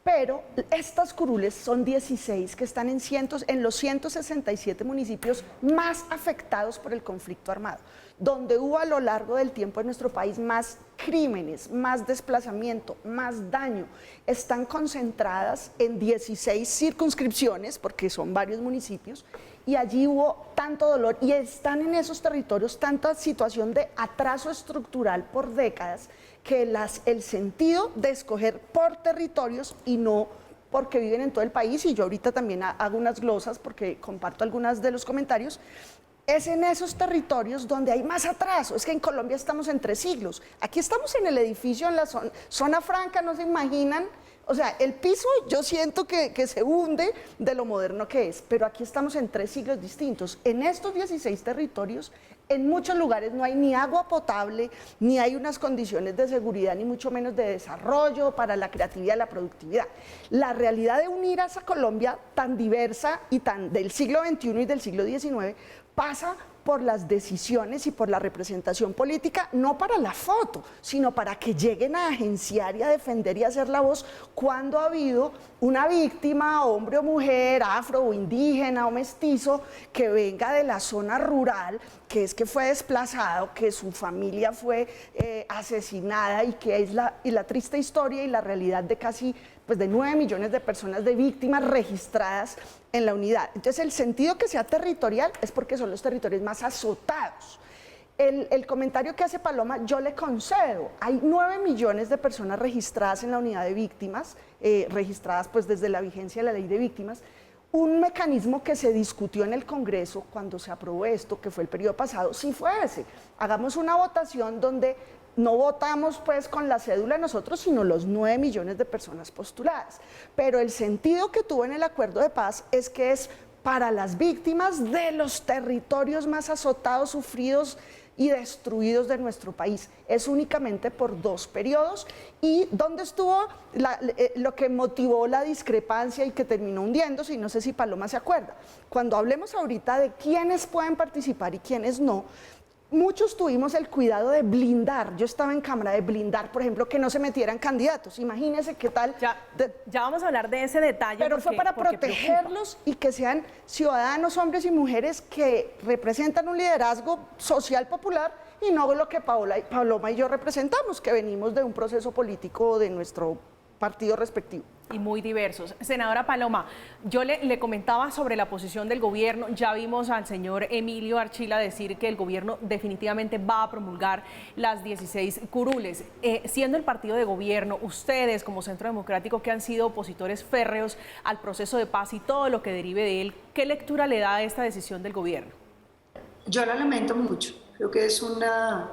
B: pero estas curules son 16 que están en los 167 municipios más afectados por el conflicto armado, donde hubo a lo largo del tiempo en nuestro país más crímenes, más desplazamiento, más daño. Están concentradas en 16 circunscripciones, porque son varios municipios, y allí hubo tanto dolor y están en esos territorios tanta situación de atraso estructural por décadas que el sentido de escoger por territorios y no porque viven en todo el país, y yo ahorita también hago unas glosas porque comparto algunas de los comentarios, es en esos territorios donde hay más atraso. Es que en Colombia estamos en 3 siglos, aquí estamos en el edificio, en la zona franca, no se imaginan. O sea, el piso yo siento que se hunde de lo moderno que es, pero aquí estamos en 3 siglos distintos. En estos 16 territorios, en muchos lugares no hay ni agua potable, ni hay unas condiciones de seguridad, ni mucho menos de desarrollo para la creatividad y la productividad. La realidad de unir a esa Colombia tan diversa y tan del siglo XXI y del siglo XIX pasa por las decisiones y por la representación política, no para la foto, sino para que lleguen a agenciar y a defender y a hacer la voz cuando ha habido una víctima, hombre o mujer, afro o indígena o mestizo, que venga de la zona rural, que fue desplazado, que su familia fue asesinada y que es la triste historia y la realidad de casi de 9 millones de personas, de víctimas registradas en la unidad. Entonces, el sentido que sea territorial es porque son los territorios más azotados. El comentario que hace Paloma, yo le concedo. Hay 9 millones de personas registradas en la unidad de víctimas, registradas desde la vigencia de la ley de víctimas. Un mecanismo que se discutió en el Congreso cuando se aprobó esto, que fue el periodo pasado, sí fue ese. Hagamos una votación donde no votamos con la cédula nosotros, sino los 9 millones de personas postuladas. Pero el sentido que tuvo en el acuerdo de paz es que es para las víctimas de los territorios más azotados, sufridos y destruidos de nuestro país. Es únicamente por 2 periodos. ¿Y dónde estuvo lo que motivó la discrepancia y que terminó hundiéndose? Y no sé si Paloma se acuerda. Cuando hablemos ahorita de quiénes pueden participar y quiénes no, muchos tuvimos el cuidado de blindar, yo estaba en Cámara, de blindar, por ejemplo, que no se metieran candidatos. Imagínense qué tal.
A: Ya vamos a hablar de ese detalle.
B: Pero fue para protegerlos y que sean ciudadanos, hombres y mujeres que representan un liderazgo social popular y no lo que Paloma y yo representamos, que venimos de un proceso político de nuestro partido respectivo.
A: Y muy diversos. Senadora Paloma, yo le comentaba sobre la posición del gobierno. Ya vimos al señor Emilio Archila decir que el gobierno definitivamente va a promulgar las 16 curules. Siendo el partido de gobierno, ustedes como Centro Democrático, que han sido opositores férreos al proceso de paz y todo lo que derive de él, ¿qué lectura le da a esta decisión del gobierno?
C: Yo la lamento mucho. Creo que es una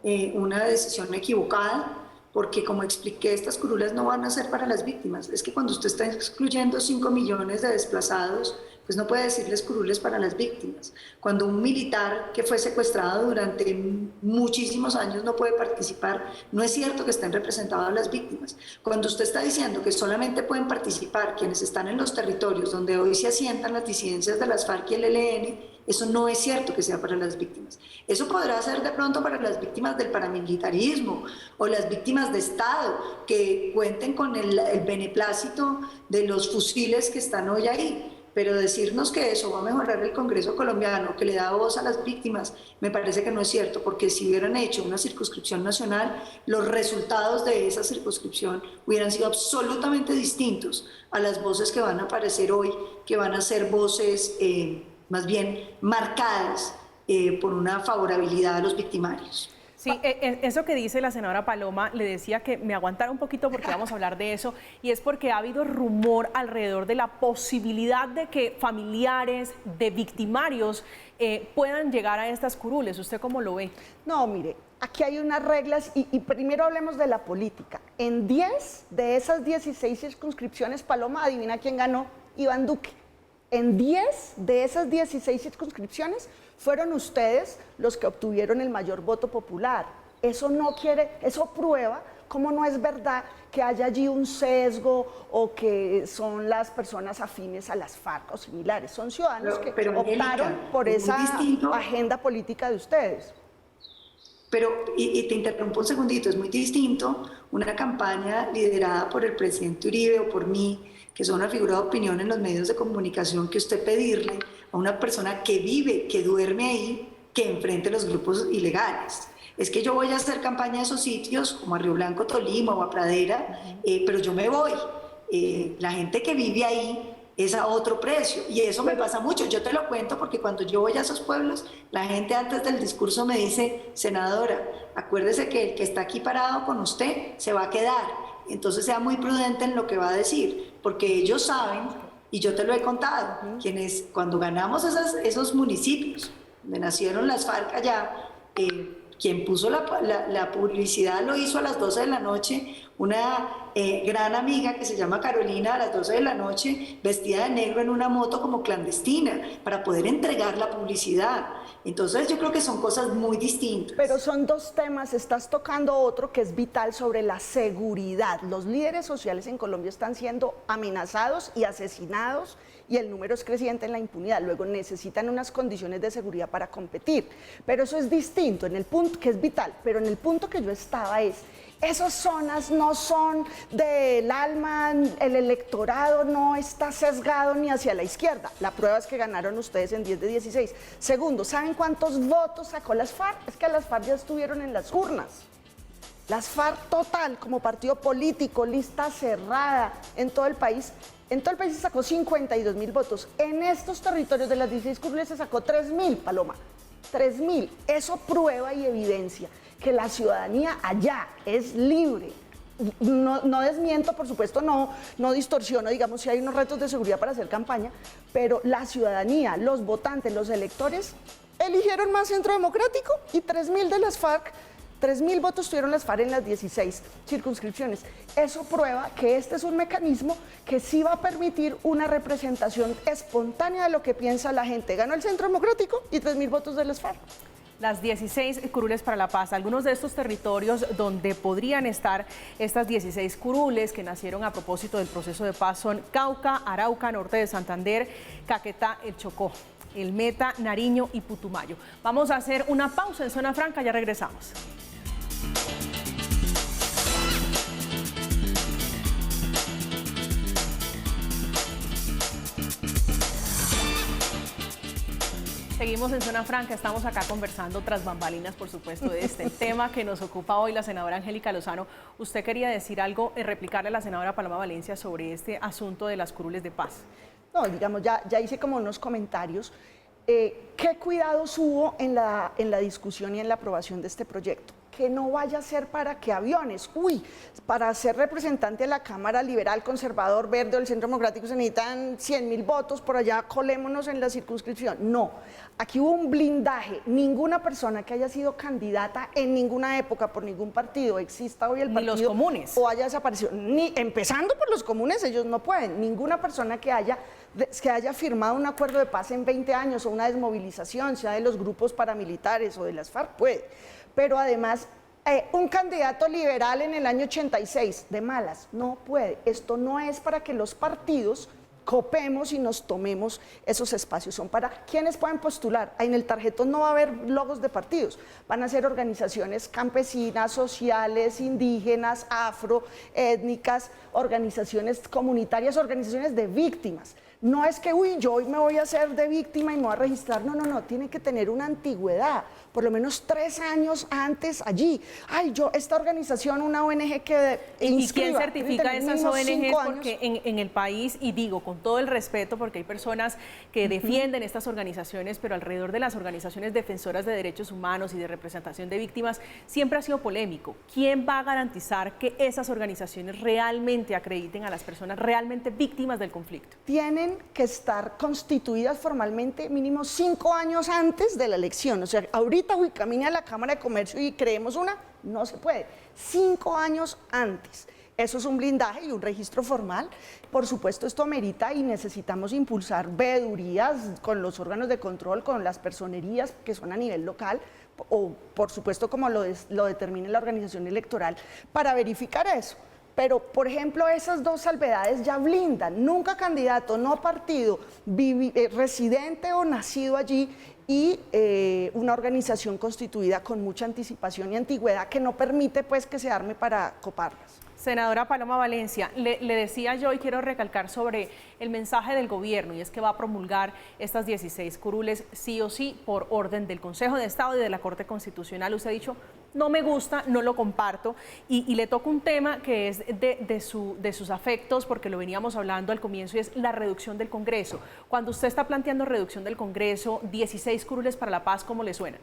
C: decisión equivocada, porque como expliqué, estas curules no van a ser para las víctimas. Es que cuando usted está excluyendo 5 millones de desplazados, pues no puede decirles curules para las víctimas. Cuando un militar que fue secuestrado durante muchísimos años no puede participar, no es cierto que estén representadas las víctimas. Cuando usted está diciendo que solamente pueden participar quienes están en los territorios donde hoy se asientan las disidencias de las FARC y el ELN, eso no es cierto que sea para las víctimas. Eso podrá ser de pronto para las víctimas del paramilitarismo o las víctimas de Estado que cuenten con el beneplácito de los fusiles que están hoy ahí. Pero decirnos que eso va a mejorar el Congreso colombiano, que le da voz a las víctimas, me parece que no es cierto, porque si hubieran hecho una circunscripción nacional, los resultados de esa circunscripción hubieran sido absolutamente distintos a las voces que van a aparecer hoy, que van a ser voces más bien marcadas por una favorabilidad a los victimarios.
A: Sí, eso que dice la senadora Paloma, le decía que me aguantara un poquito porque vamos a hablar de eso, y es porque ha habido rumor alrededor de la posibilidad de que familiares de victimarios puedan llegar a estas curules. ¿Usted cómo lo ve?
B: No, mire, aquí hay unas reglas y primero hablemos de la política. En 10 de esas 16 circunscripciones, Paloma, adivina quién ganó: Iván Duque. En 10 de esas 16 circunscripciones fueron ustedes los que obtuvieron el mayor voto popular. Eso prueba cómo no es verdad que haya allí un sesgo o que son las personas afines a las FARC o similares. Son ciudadanos que optaron por esa agenda política de ustedes.
C: Pero, y te interrumpo un segundito, es muy distinto una campaña liderada por el presidente Uribe o por mí, que son una figura de opinión en los medios de comunicación, que usted pedirle a una persona que vive, que duerme ahí, que enfrente los grupos ilegales. Es que yo voy a hacer campaña a esos sitios, como a Río Blanco, Tolima o a Pradera, pero yo me voy. La gente que vive ahí es a otro precio, y eso me pasa mucho. Yo te lo cuento porque cuando yo voy a esos pueblos, la gente antes del discurso me dice: senadora, acuérdese que el que está aquí parado con usted se va a quedar, entonces sea muy prudente en lo que va a decir, porque ellos saben, y yo te lo he contado, quienes cuando ganamos esos municipios donde nacieron las FARC allá, quien puso la publicidad lo hizo a las 12 de la noche, una gran amiga que se llama Carolina, a las 12 de la noche, vestida de negro en una moto como clandestina, para poder entregar la publicidad. Entonces yo creo que son cosas muy distintas.
B: Pero son dos temas, estás tocando otro que es vital sobre la seguridad. Los líderes sociales en Colombia están siendo amenazados y asesinados, y el número es creciente en la impunidad. Luego necesitan unas condiciones de seguridad para competir. Pero eso es distinto, en el punto que es vital, pero en el punto que yo estaba es: esas zonas no son del alma, el electorado no está sesgado ni hacia la izquierda. La prueba es que ganaron ustedes en 10 de 16. Segundo, ¿saben cuántos votos sacó las FARC? Es que las FARC ya estuvieron en las urnas. Las FARC total, como partido político, lista cerrada en todo el país se sacó 52.000 votos. En estos territorios de las 16 curules se sacó 3.000, Paloma. 3.000. Eso prueba y evidencia que la ciudadanía allá es libre. No desmiento, por supuesto, no distorsiono, digamos, si hay unos retos de seguridad para hacer campaña, pero la ciudadanía, los votantes, los electores, eligieron más Centro Democrático, y 3.000 de las FARC, 3.000 votos tuvieron las FARC en las 16 circunscripciones. Eso prueba que este es un mecanismo que sí va a permitir una representación espontánea de lo que piensa la gente. Ganó el Centro Democrático y 3.000 votos de las FARC.
A: Las 16 curules para la paz, algunos de estos territorios donde podrían estar estas 16 curules que nacieron a propósito del proceso de paz son Cauca, Arauca, norte de Santander, Caquetá, el Chocó, el Meta, Nariño y Putumayo. Vamos a hacer una pausa en Zona Franca, ya regresamos. Seguimos en Zona Franca, estamos acá conversando tras bambalinas, por supuesto, de este tema que nos ocupa hoy la senadora Angélica Lozano. Usted quería decir algo, replicarle a la senadora Paloma Valencia sobre este asunto de las curules de paz.
B: No, digamos, ya hice como unos comentarios. ¿Qué cuidados hubo en la discusión y en la aprobación de este proyecto? que no vaya a ser para que aviones. Uy, para ser representante de la Cámara Liberal, Conservador, Verde o el Centro Democrático se necesitan 100.000 votos, por allá colémonos en la circunscripción. No, aquí hubo un blindaje. Ninguna persona que haya sido candidata en ninguna época por ningún partido, exista hoy el partido,
A: ni los comunes,
B: o haya desaparecido, ni empezando por los comunes, ellos no pueden. Ninguna persona que haya firmado un acuerdo de paz en 20 años o una desmovilización, sea de los grupos paramilitares o de las FARC, puede. Pero además, un candidato liberal en el año 86, de malas, no puede. Esto no es para que los partidos copemos y nos tomemos esos espacios. Son para quienes pueden postular. En el tarjetón no va a haber logos de partidos, van a ser organizaciones campesinas, sociales, indígenas, afro, étnicas, organizaciones comunitarias, organizaciones de víctimas. No es que, uy, yo hoy me voy a hacer de víctima y me voy a registrar. No, no, no, tiene que tener una antigüedad, por lo menos 3 años antes allí. Ay, esta organización, una ONG que inscriba.
A: ¿Y quién certifica esas ONGs? Porque
B: años.
A: En el país, y digo con todo el respeto, porque hay personas que defienden estas organizaciones, pero alrededor de las organizaciones defensoras de derechos humanos y de representación de víctimas, siempre ha sido polémico. ¿Quién va a garantizar que esas organizaciones realmente acrediten a las personas realmente víctimas del conflicto?
B: Tienen que estar constituidas formalmente mínimo 5 años antes de la elección. O sea, ahorita camine a la Cámara de Comercio y creemos una, no se puede. 5 años antes. Eso es un blindaje y un registro formal. Por supuesto, esto amerita y necesitamos impulsar veedurías con los órganos de control, con las personerías que son a nivel local, o por supuesto como lo determine la organización electoral, para verificar eso. Pero, por ejemplo, esas 2 salvedades ya blindan. Nunca candidato, no partido, residente o nacido allí, y una organización constituida con mucha anticipación y antigüedad que no permite pues que se arme para coparlas.
A: Senadora Paloma Valencia, le decía yo y quiero recalcar sobre el mensaje del gobierno, y es que va a promulgar estas 16 curules sí o sí por orden del Consejo de Estado y de la Corte Constitucional. Usted ha dicho, no me gusta, no lo comparto, y le toca un tema que es de sus afectos, porque lo veníamos hablando al comienzo, y es la reducción del Congreso. Cuando usted está planteando reducción del Congreso, 16 curules para la paz, ¿cómo le suenan?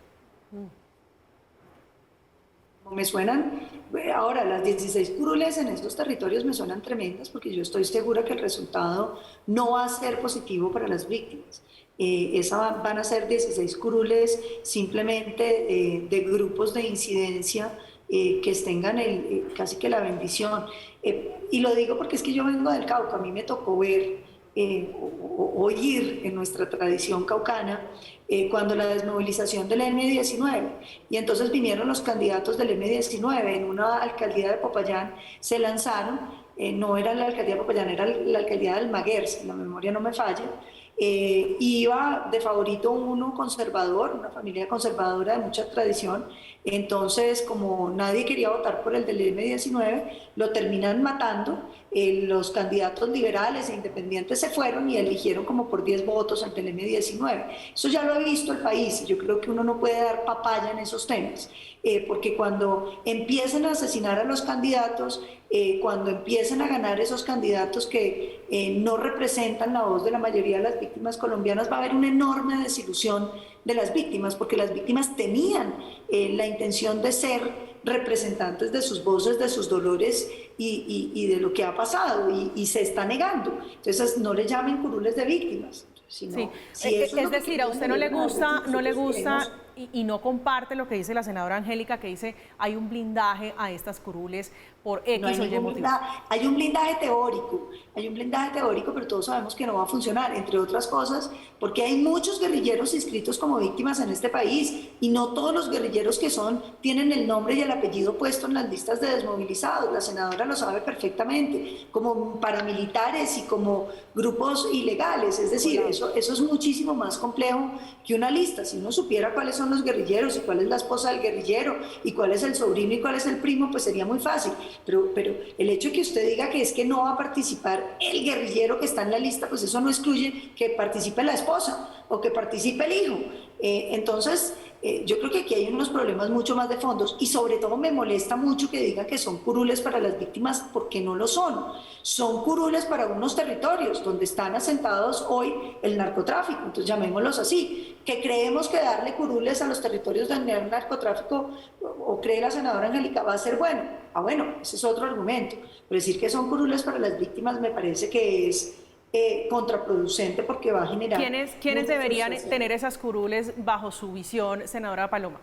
C: Me suenan, ahora las 16 curules en estos territorios me suenan tremendas, porque yo estoy segura que el resultado no va a ser positivo para las víctimas. Van a ser 16 curules simplemente de grupos de incidencia que tengan casi que la bendición. Y lo digo porque es que yo vengo del Cauca, a mí me tocó ver oír en nuestra tradición caucana cuando la desmovilización del M-19, y entonces vinieron los candidatos del M-19 en una alcaldía de Popayán, se lanzaron, no era la alcaldía de Popayán, era la alcaldía de Almaguer, si la memoria no me falla, iba de favorito uno conservador, una familia conservadora de mucha tradición. Entonces, como nadie quería votar por el del M-19, lo terminan matando. Los candidatos liberales e independientes se fueron y eligieron como por 10 votos ante el M-19. Eso ya lo ha visto el país, y yo creo que uno no puede dar papaya en esos temas, porque cuando empiecen a asesinar a los candidatos, cuando empiecen a ganar esos candidatos que no representan la voz de la mayoría de las víctimas colombianas, va a haber una enorme desilusión de las víctimas, porque las víctimas tenían la intención de ser representantes de sus voces, de sus dolores y de lo que ha pasado, y se está negando. Entonces, no le llamen curules de víctimas. Sino,
A: sí,
C: si
A: es decir, a usted no le gusta y no comparte lo que dice la senadora Angélica, que dice hay un blindaje a estas curules por X o Y motivos.
C: Hay un blindaje teórico, pero todos sabemos que no va a funcionar, entre otras cosas, porque hay muchos guerrilleros inscritos como víctimas en este país, y no todos los guerrilleros que son tienen el nombre y el apellido puesto en las listas de desmovilizados. La senadora lo sabe perfectamente, como paramilitares y como grupos ilegales. Es decir, eso es muchísimo más complejo que una lista. Si uno supiera cuáles son los guerrilleros y cuál es la esposa del guerrillero y cuál es el sobrino y cuál es el primo, pues sería muy fácil. Pero el hecho de que usted diga que es que no va a participar el guerrillero que está en la lista, pues eso no excluye que participe la esposa o que participe el hijo. Entonces, yo creo que aquí hay unos problemas mucho más de fondos y sobre todo me molesta mucho que digan que son curules para las víctimas porque no lo son. Son curules para unos territorios donde están asentados hoy el narcotráfico, entonces llamémoslos así, que creemos que darle curules a los territorios donde hay narcotráfico o cree la senadora Angélica va a ser bueno. Ah, bueno, ese es otro argumento, pero decir que son curules para las víctimas me parece que es contraproducente porque va a generar...
A: ¿Quiénes deberían tener esas curules bajo su visión, senadora Paloma?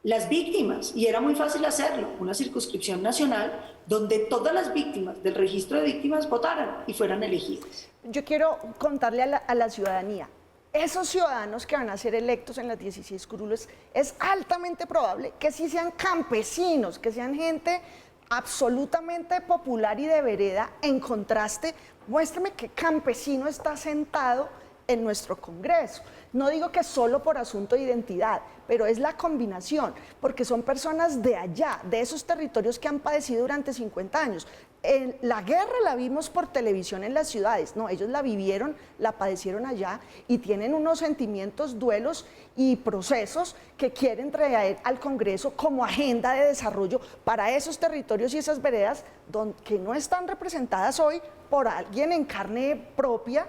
C: Las víctimas, y era muy fácil hacerlo, una circunscripción nacional donde todas las víctimas del registro de víctimas votaran y fueran elegidas.
B: Yo quiero contarle a la ciudadanía, esos ciudadanos que van a ser electos en las 16 curules, es altamente probable que sí sean campesinos, que sean gente absolutamente popular y de vereda. En contraste, muéstrame qué campesino está sentado en nuestro Congreso. No digo que solo por asunto de identidad, pero es la combinación, porque son personas de allá, de esos territorios que han padecido durante 50 años. La guerra la vimos por televisión en las ciudades, no, ellos la vivieron, la padecieron allá y tienen unos sentimientos, duelos y procesos que quieren traer al Congreso como agenda de desarrollo para esos territorios y esas veredas que no están representadas hoy por alguien en carne propia.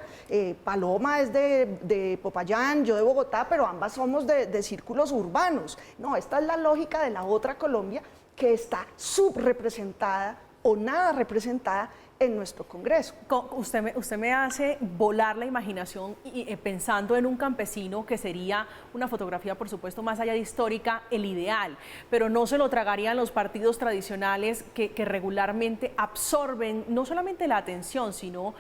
B: Paloma es de Popayán, yo de Bogotá, pero ambas somos de círculos urbanos. No, esta es la lógica de la otra Colombia que está subrepresentada o nada representada en nuestro Congreso.
A: Usted me hace volar la imaginación pensando en un campesino que sería una fotografía, por supuesto, más allá de histórica, el ideal, pero no se lo tragarían los partidos tradicionales que regularmente absorben no solamente la atención, sino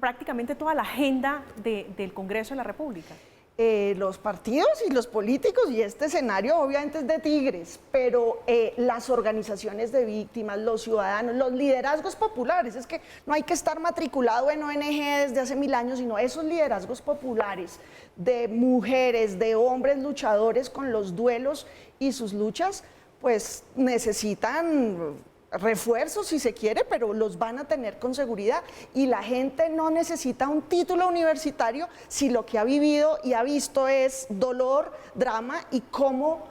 A: prácticamente toda la agenda del Congreso de la República.
B: Los partidos y los políticos y este escenario obviamente es de tigres, pero las organizaciones de víctimas, los ciudadanos, los liderazgos populares, es que no hay que estar matriculado en ONG desde hace 1000 años, sino esos liderazgos populares de mujeres, de hombres luchadores con los duelos y sus luchas, pues necesitan refuerzos si se quiere, pero los van a tener con seguridad y la gente no necesita un título universitario si lo que ha vivido y ha visto es dolor, drama y cómo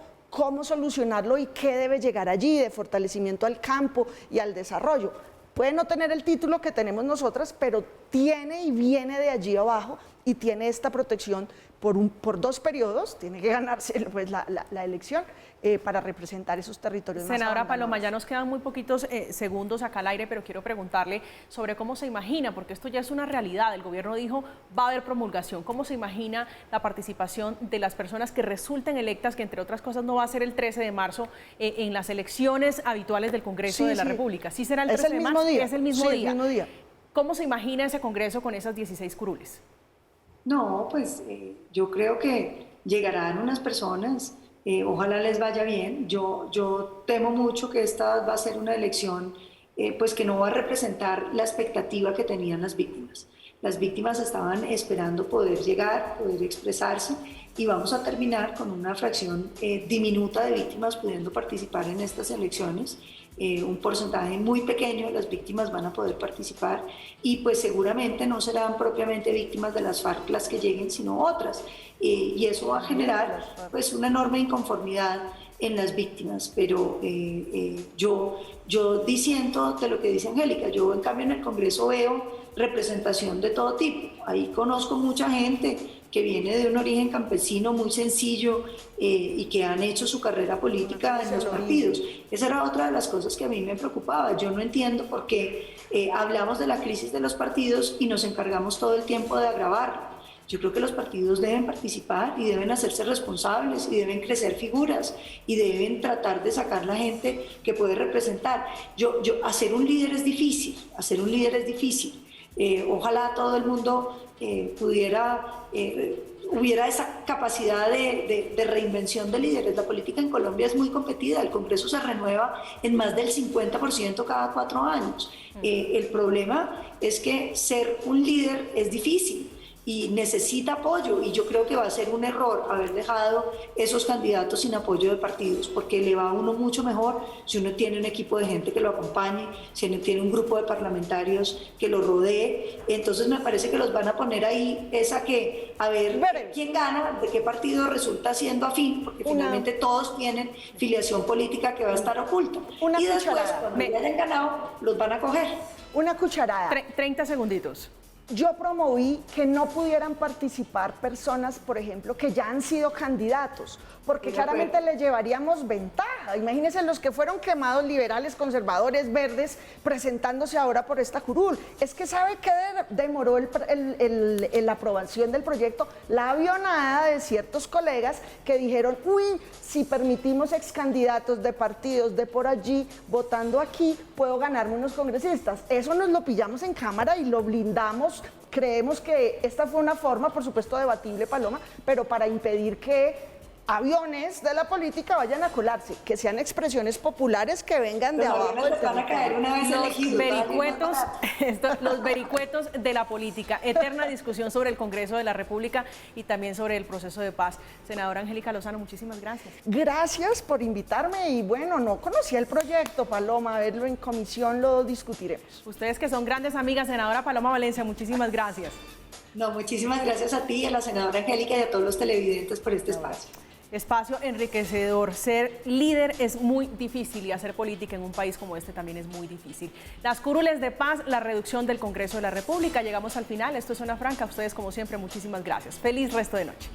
B: solucionarlo y qué debe llegar allí de fortalecimiento al campo y al desarrollo. Puede no tener el título que tenemos nosotras, pero tiene y viene de allí abajo y tiene esta protección por 2 periodos, tiene que ganarse pues, la elección para representar esos territorios.
A: Senadora Paloma, ya nos quedan muy poquitos segundos acá al aire, pero quiero preguntarle sobre cómo se imagina, porque esto ya es una realidad, el gobierno dijo va a haber promulgación, ¿cómo se imagina la participación de las personas que resulten electas, que entre otras cosas no va a ser el 13 de marzo en las elecciones habituales del Congreso de la República? ¿Sí será el 13 de marzo? Es el mismo día. ¿Cómo se imagina ese Congreso con esas 16 curules?
C: No, pues yo creo que llegarán unas personas, ojalá les vaya bien. Yo temo mucho que esta va a ser una elección pues que no va a representar la expectativa que tenían las víctimas. Las víctimas estaban esperando poder llegar, poder expresarse y vamos a terminar con una fracción diminuta de víctimas pudiendo participar en estas elecciones. Un porcentaje muy pequeño de las víctimas van a poder participar y pues seguramente no serán propiamente víctimas de las FARC las que lleguen, sino otras. Y eso va a generar pues una enorme inconformidad en las víctimas, pero yo disiento de lo que dice Angélica. Yo en cambio en el Congreso veo representación de todo tipo. Ahí conozco mucha gente que viene de un origen campesino muy sencillo y que han hecho su carrera política en los partidos. Esa era otra de las cosas que a mí me preocupaba. Yo no entiendo por qué hablamos de la crisis de los partidos y nos encargamos todo el tiempo de agravarla. Yo creo que los partidos deben participar y deben hacerse responsables y deben crecer figuras y deben tratar de sacar la gente que puede representar. Hacer un líder es difícil, ojalá todo el mundo hubiera esa capacidad de reinvención de líderes. La política en Colombia es muy competida, el Congreso se renueva en más del 50% cada 4 años. El problema es que ser un líder es difícil y necesita apoyo, y yo creo que va a ser un error haber dejado esos candidatos sin apoyo de partidos, porque le va a uno mucho mejor si uno tiene un equipo de gente que lo acompañe, si uno tiene un grupo de parlamentarios que lo rodee. Entonces me parece que los van a poner ahí a ver quién gana, de qué partido resulta siendo afín, porque finalmente todos tienen filiación política que va a estar oculta. Y después, cuando ya hayan ganado, los van a coger.
B: Una cucharada.
A: 30 segunditos.
B: Yo promoví que no pudieran participar personas, por ejemplo, que ya han sido candidatos, porque claramente les llevaríamos ventaja. Imagínense los que fueron quemados, liberales, conservadores, verdes, presentándose ahora por esta curul. Es que ¿sabe qué demoró la aprobación del proyecto? La avionada de ciertos colegas que dijeron, uy, si permitimos excandidatos de partidos de por allí, votando aquí, puedo ganarme unos congresistas. Eso nos lo pillamos en Cámara y lo blindamos. Creemos que esta fue una forma, por supuesto debatible, Paloma, pero para impedir que aviones de la política vayan a colarse, que sean expresiones populares que vengan de abajo.
C: Los van a caer una vez elegidos.
A: Los vericuetos de la política. Eterna discusión sobre el Congreso de la República y también sobre el proceso de paz. Senadora Angélica Lozano, muchísimas gracias.
B: Gracias por invitarme y bueno, no conocía el proyecto, Paloma, a verlo en comisión lo discutiremos.
A: Ustedes que son grandes amigas, senadora Paloma Valencia, muchísimas gracias.
C: No, muchísimas gracias a ti y a la senadora Angélica y a todos los televidentes por este espacio.
A: Espacio enriquecedor. Ser líder es muy difícil y hacer política en un país como este también es muy difícil. Las curules de paz, la reducción del Congreso de la República. Llegamos al final. Esto es Zona Franca. A ustedes, como siempre, muchísimas gracias. Feliz resto de noche.